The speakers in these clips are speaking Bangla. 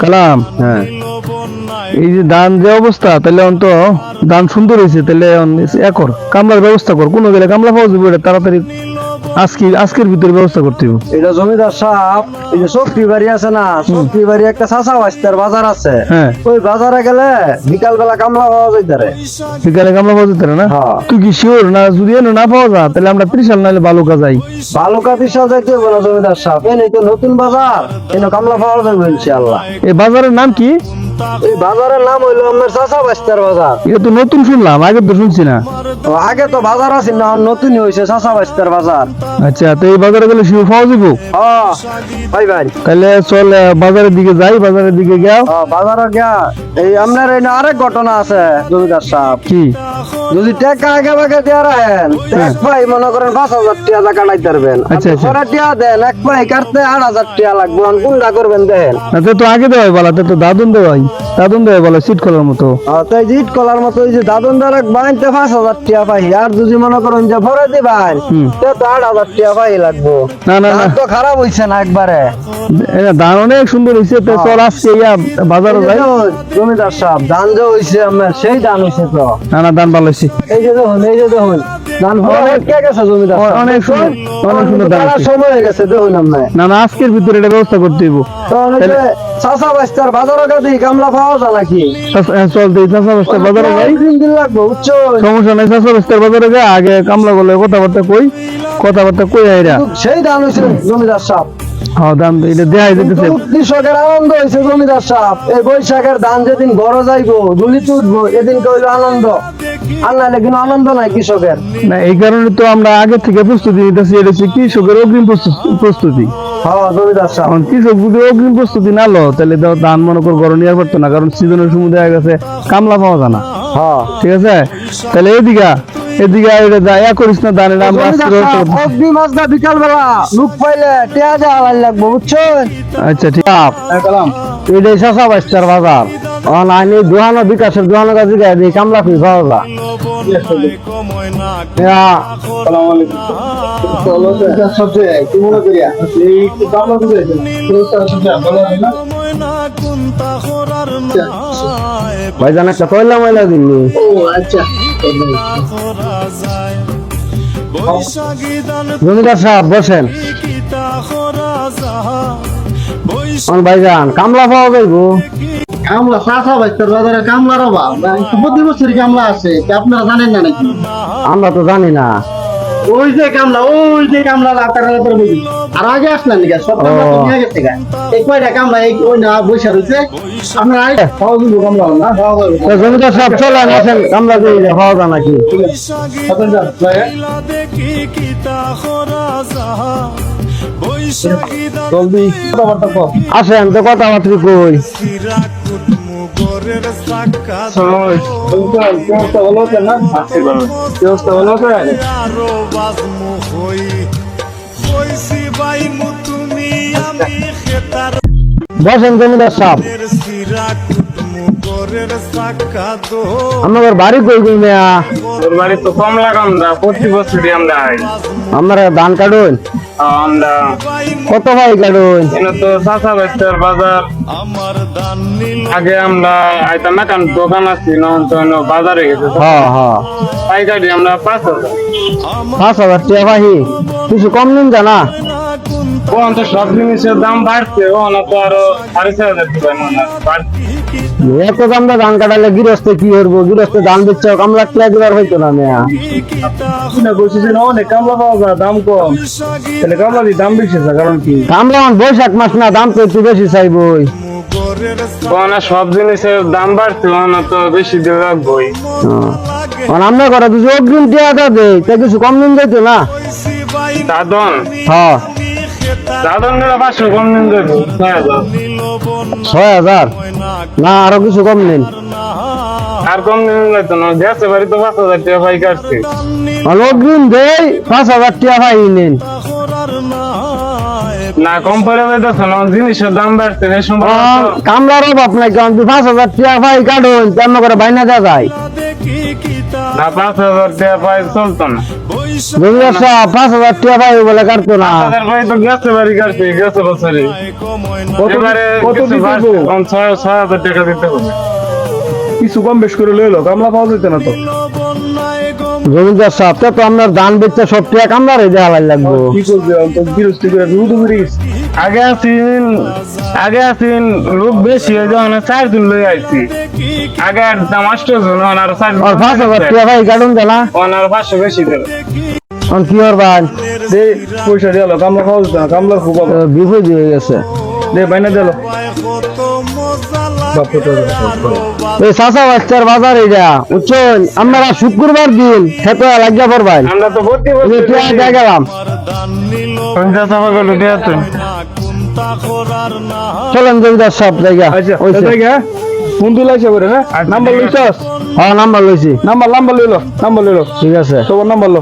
কালাম। হ্যাঁ, এই যে ধান যে অবস্থা, তাহলে অন্ত ধান সুন্দর হয়েছে, তাহলে একর কামলার ব্যবস্থা কর। কোনো গেলে কামলা পাওয়া যাবে, এটা তাড়াতাড়ি আজকের ভিতরে ব্যবস্থা করতে হবে। এটা জমিদার সাহেব, এই যে চক্রি বাড়ি আছে না, চক্রি বাড়ি একটা চাচা বাস্তার বাজার আছে। হ্যাঁ, ওই বাজারে গেলে বিকাল বেলা কামলা পাওয়া যাইতারে। বিকালে কামলা পাওয়া যেতে না? হ্যাঁ। তুই কি শিওর না? যদি এনে না পাওয়া যায়, তাহলে আমরা ত্রিশাল নাহলে বালুকা যাই। বালুকা বিশাল যাইতে হবে না জমিদার সাহেব, এনে তো নতুন বাজার, এনে কামলা পাওয়া যাবে ইনশাআল্লাহ। এই বাজারের নাম কি? এই বাজারের নাম হইলো আপনার চাচা বাস্তার বাজার। এটা তো নতুন শুনলাম, আগে তো শুনছি না। আগে তো বাজার আছে না, নতুনই হয়েছে চাচা বাস্তার বাজার। আচ্ছা, তো এই বাজারে গেলে শিওর পাওয়া যাবো? হ্যাঁ ভাই ভাই, তাহলে চল বাজারের দিকে যাই। বাজারের দিকে গিয়া বাজারে গিয়া এই আপনার এই আরেক ঘটনা আছে জমিদার সাহেব। কি? যদি টাকা আগে ভাগে দিয়ে রাখেন, এক ভাই মনে করেন 5,000 টাকা কাটাই পারবেন। আচ্ছা, আচ্ছা। পরে টাকা দেন, এক ভাই কাটতে 8,000 টাকা লাগবে। কোনটা করবেন দেখেন। না, তো আগে দেওয়াই বলা, তো দাদুন দেওয়াই বলা সিট খোলার মতো। তো এই যে ইট কলার মতো এই যে দাদন দ্বারা বানাইতে 5,000 টাকা পাই। আর যদি মনে করেন যে ভরে দিবেন, তো 8,000 টাকা পাই লাগবো। না না না, ধান তো খারাপ হইছে না একবারে। ধান অনেক সুন্দর হয়েছে। তো চল আজকে বাজারে যাই। জমিদার সাহেব, ধান যে হইছে আপনার সেই ধান হইছে তো। না না, ধান ভালো হয়েছে। এই যে দেখুন, এই যে দেখুন ধান অনেক কে গেছে জমিদার সাহেব। অনেক সুন্দর, অনেক সুন্দর ধান হয়েছে। সময় হয়ে গেছে দেখুন আপনার। না না, আজকের ভিতরে এটা ব্যবস্থা করতে হইব। চাষা বাস্তার বাজারে কাছে কামলা পাওয়া যায় নাকি? চল দেই চাষা বস্তার বাজারে যাই। 3 দিন লাগবে বুঝছো। সমস্যা নাই, চাষা বস্তার বাজারে যাই। আগে কামলা বলে কথাবার্তা কই আইরা। সেই ধান হয়েছে জমিদার সাহেব। হ্যাঁ, ধান এটা দেখাই যেতেছে। কৃষকের আনন্দ হয়েছে জমিদার সাহেব। এই বৈশাখের ধান যেদিন ঘরে যাইবো, দুলিতে উঠবো, এদিন কইলো আনন্দ। আর নাহলে কিন্তু আনন্দ নাই কৃষকের। না, এই কারণে তো আমরা আগে থেকে প্রস্তুতি নিতেছি। এটা হচ্ছে কৃষকের অগ্রিম প্রস্তুতি। হ্যাঁ জমিদার সাহেব। এখন কৃষক যদি অগ্রিম প্রস্তুতি না লো, তাহলে তো ধান মনে কর ঘরে নিয়ে পারতো না, কারণ সিজনের সময় দেখা গেছে কামলা পাওয়া যায় না। হ্যাঁ ঠিক আছে, তাহলে এদিকে এটা যা করিস না, ধানের আমরা অগ্রিম আজকে বিকাল বেলা লুক পাইলে টিয়া দেওয়া লাগবো বুঝছেন। আচ্ছা, ঠিক এটাই চাষা বাস্তার বাজার। আইনি দোহানো বিকাশের দোহানো কাছে গিয়ে কামলা ফি পাওয়া যায়। ভাইজান একটা পয়লা ময়লা দিননি। জমিদার সাহেব বসেন। ভাইজান কামলা পাওয়া যাইব? কামলা চাষা বাস্তার বাজারে কামলার অভাব। প্রতি বছর কামলা আছে, আপনারা জানেন না নাকি? আমরা তো জানি না। ওই যে কামলা আর আগে আসলেন নাকি? সব কামলা তো নিয়ে গেছে গা। এই কয়টা কামলা এই ওই না বৈশা রয়েছে। আপনারা খাওয়া দিব কামলা না খাওয়া যাবে। জমিদার সাহেব চলেন, আসেন কামলা দিয়ে পাওয়া যায় নাকি? জলদি আসেন তো কথাবার্তা কই। বসেন জমিদার সাহেব। আমাদের বাড়ি কই কই মেয়া? তোর বাড়ি তো কমলা কামরা, প্রতি বছরই আমরা আমরা ধান কাটুন। আমরা কত ভাই কাটুন? এনে তো চাষা বাস্তার বাজার। আগে আমরা আইতাম না, কারণ দোকান আছে না, তো বাজারে গেছে হ্যাঁ হ্যাঁ, পাইকারি আমরা 5,000। 5,000 টাকা ভাই, কিছু কম নিন জানা? ওখান তো সব জিনিসের দাম বাড়ছে, ওখানে তো আরো 6,500 বাড়ছে। এত দামটা ধান কাটালে গৃহস্থ কি করবো? গৃহস্থ ধান দিচ্ছে কামলা টিয়া দিবার হইতো না মেয়া। অনেক কামলা পাওয়া যায়, দাম কম, তাহলে কামলা দিয়ে দাম বেশি। কারণ কি? কামলা বৈশাখ মাস না, দাম তো একটু বেশি চাইবই। ওখানে সব জিনিসের দাম বাড়ছে, ওখানে তো বেশি দিয়ে রাখবোই। আমরা করে দুশো অগ্রিম টিয়া দেয়, তা কিছু কম দিন যাইতো না? দাদন হ্যাঁ, 500 কম দিন দেবো। 6,000 না, আরো কিছু কম নিন। আর কম দিন যাইতো না, গেছে বাড়ি তো 5,000 টাকা পাই কাটছে। অগ্রিম দেয় 5,000 টাকা ভাই নিন। না কম পরে যাইতেছে না জিনিসের দাম বাড়ছে এই সময় কামলার অভাব নাই, কারণ 5,000 টাকা পাই কাটুন তেমন করে বাইনা দেওয়া যায়। না 5,000 টাকা পাই চলতো না জমিদার সাহেব 5,000 টাকা পাই বলে কাটতো না। তাদের ভাই তো গেছে বাড়ি কাটছে গেছে বছরে এবারে কত কিছু দিতে বাড়ছে, হবে? এখন 6,000 টাকা দিতে হবে কিছু কম বেশ করে লইলো, কামলা পাওয়া যেত না তো। জমিদার সাহেব তো আপনার ধান বেচতে সব টাকা কামলারে দেওয়া লাগবে। কি করবে তো বিরস্তি করে রুদ করে গেছে। আগে আছেন লোক বেশি হয় যখন 4 দিন লই আইছি আগে আর দাম 8 জন আর 4 আর 5,000 টাকা পাই কাটুন দেনা, আর 500 বেশি দেবে এখন কি করবেন? দে পয়সা দিল, কামলা পাওয়া যেত না, কামলার খুব অভাব। বিপদ হয়ে গেছে। দে বাইনা দিল এই চাষা বাচ্চার বাজার এটা বুঝছেন, আপনারা শুক্রবার দিন খেতে লাগিয়া পড়বেন। আমরা তো ভর্তি এই যে টাকা দিয়ে গেলাম, পঞ্চাশ টাকা করে দিয়েছে চলেন জমিদার সাহেব জায়গা আচ্ছা ওইছে। জায়গা ফোন দিলে আসা করে হ্যাঁ, আচ্ছা, নাম্বার ঠিক লইছস? হ্যাঁ নাম্বার লইছি, নাম্বার লইলো, নাম্বার লইলো, ঠিক আছে। তোমার নাম্বার লো।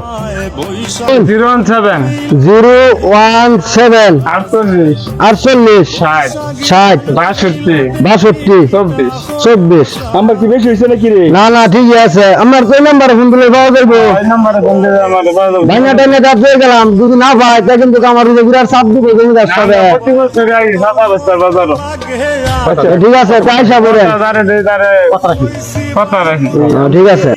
017 017 48 48 60 60 62 62 24 24। নাম্বার কি বেশি হয়েছে নাকি রে? না না ঠিকই আছে, আমার তো নাম্বারে ফোন দিলে পাওয়া যাইবো। ওই নাম্বারে ফোন দিয়ে আমাদের বাজার ভাইনা টাইনে দাঁত হয়ে গেলাম, যদি না পাই তা কিন্তু আমার ঘুরার চাপ দিব জমিদার সাহেব। প্রতি বছর আই সাদা বস্তার বাজার ঠিক আছে, পয়সা পড়েন। কথা রাখি ঠিক আছে।